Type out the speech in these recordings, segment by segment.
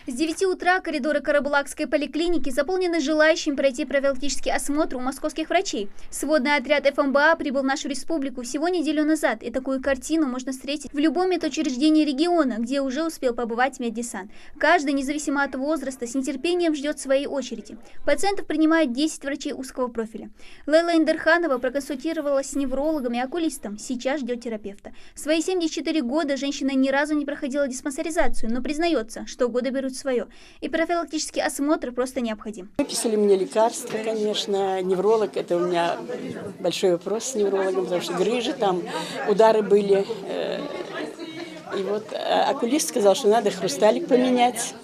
С 9 утра коридоры Карабулакской поликлиники заполнены желающими пройти профилактический осмотр у московских врачей. Сводный отряд ФМБА прибыл в нашу республику всего неделю назад, и такую картину можно встретить в любом медучреждении региона, где уже успел побывать меддесант. Каждый, независимо от возраста, с нетерпением ждет своей очереди. Пациентов принимают 10 врачей узкого профиля. Лейла Индерханова проконсультировалась с неврологом и окулистом, сейчас ждет терапевта. В свои 74 года женщина ни разу не проходила диспансеризацию, но признается, что годы берут свое, и профилактический осмотр просто необходим. Выписали мне лекарства, конечно. Невролог, это у меня большой вопрос с неврологом, потому что грыжи там, удары были. И вот окулист сказал, что надо хрусталик поменять.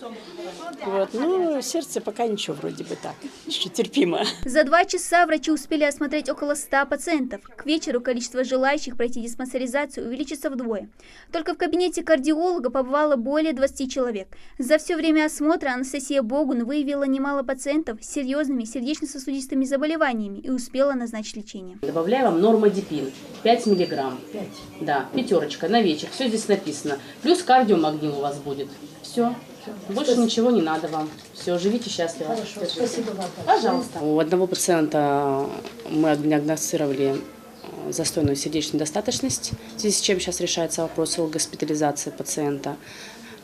Вот. Ну, сердце пока ничего, вроде бы так, еще терпимо. За 2 часа врачи успели осмотреть около 100 пациентов. К вечеру количество желающих пройти диспансеризацию увеличится вдвое. Только в кабинете кардиолога побывало более 20 человек. За все время осмотра Анастасия Богун выявила немало пациентов с серьезными сердечно-сосудистыми заболеваниями и успела назначить лечение. Добавляю вам нормодипин 5 миллиграмм. Да, 5 на вечер. Все здесь написано. Плюс кардиомагнил у вас будет. Все. Больше ничего не надо вам. Все, живите счастливо. Хорошо, спасибо вам. Пожалуйста. У одного пациента мы диагностировали застойную сердечную недостаточность, в связи с чем сейчас решается вопрос о госпитализации пациента.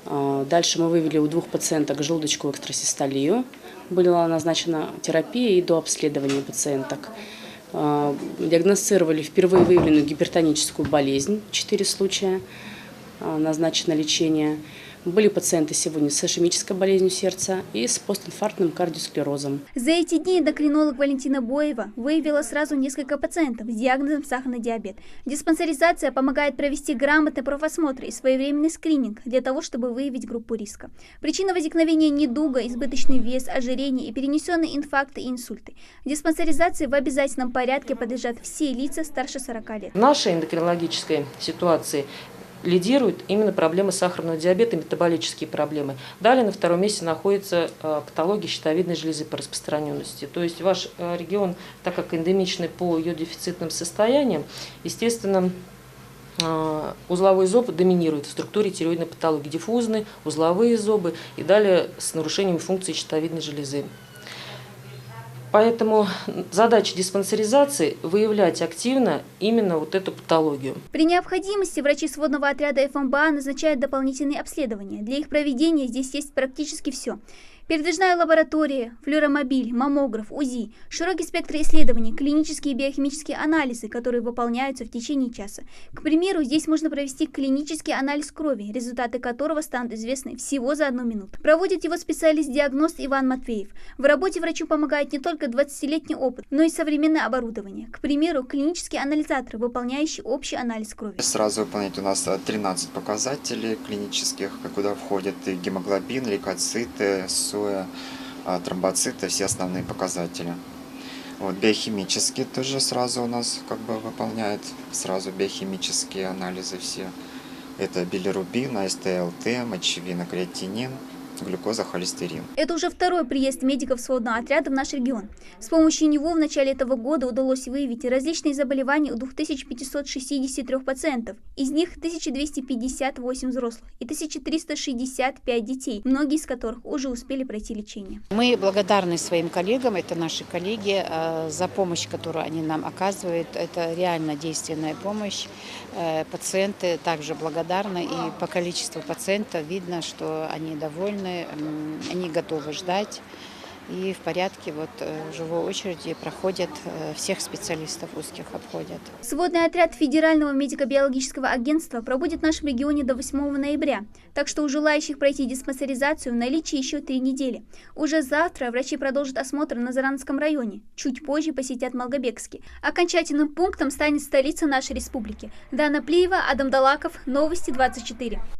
Дальше мы вывели у 2 пациенток желудочковую экстрасистолию. Была назначена терапия и дообследование пациенток. Диагностировали впервые выявленную гипертоническую болезнь, 4 случая, назначено лечение. Были пациенты сегодня с ишемической болезнью сердца и с постинфарктным кардиосклерозом. За эти дни эндокринолог Валентина Боева выявила сразу несколько пациентов с диагнозом сахарный диабет. Диспансеризация помогает провести грамотный профосмотр и своевременный скрининг для того, чтобы выявить группу риска. Причина возникновения недуга, избыточный вес, ожирение и перенесенные инфаркты и инсульты. Диспансеризации в обязательном порядке подлежат все лица старше 40 лет. В нашей эндокринологической ситуации лидируют именно проблемы сахарного диабета и метаболические проблемы. Далее на 2-м месте находится патология щитовидной железы по распространенности. То есть ваш регион, так как эндемичный по ее дефицитным состояниям, естественно, узловой зоб доминирует в структуре тиреоидной патологии. Диффузные, узловые зобы и далее с нарушениями функции щитовидной железы. Поэтому задача диспансеризации – выявлять активно именно вот эту патологию. При необходимости врачи сводного отряда ФМБА назначают дополнительные обследования. Для их проведения здесь есть практически все. Передвижная лаборатория, флюоромобиль, маммограф, УЗИ, широкий спектр исследований, клинические и биохимические анализы, которые выполняются в течение часа. К примеру, здесь можно провести клинический анализ крови, результаты которого станут известны всего за 1 минуту. Проводит его специалист-диагност Иван Матвеев. В работе врачу помогает не только 20-летний опыт, но и современное оборудование. К примеру, клинический анализатор, выполняющий общий анализ крови. Сразу выполнять у нас 13 показателей клинических, куда входят и гемоглобин, лейкоциты, тромбоциты, все основные показатели. Вот, биохимические тоже сразу у нас выполняет сразу биохимические анализы все. Это билирубин, АСТ-ЛТ, мочевина, креатинин, глюкоза, холестерин. Это уже 2-й приезд медиков сводного отряда в наш регион. С помощью него в начале этого года удалось выявить различные заболевания у 2563 пациентов. Из них 1258 взрослых и 1365 детей, многие из которых уже успели пройти лечение. Мы благодарны своим коллегам, это наши коллеги, за помощь, которую они нам оказывают. Это реально действенная помощь. Пациенты также благодарны, и по количеству пациентов видно, что они довольны. Они готовы ждать и в порядке живой очереди проходят, всех специалистов узких обходят. Сводный отряд Федерального медико-биологического агентства пробудет в нашем регионе до 8 ноября, так что у желающих пройти диспансеризацию в наличии еще 3 недели. Уже завтра врачи продолжат осмотр на Заранском районе, чуть позже посетят Малгобекский. Окончательным пунктом станет столица нашей республики. Дана Плиева, Адам Далаков, Новости 24.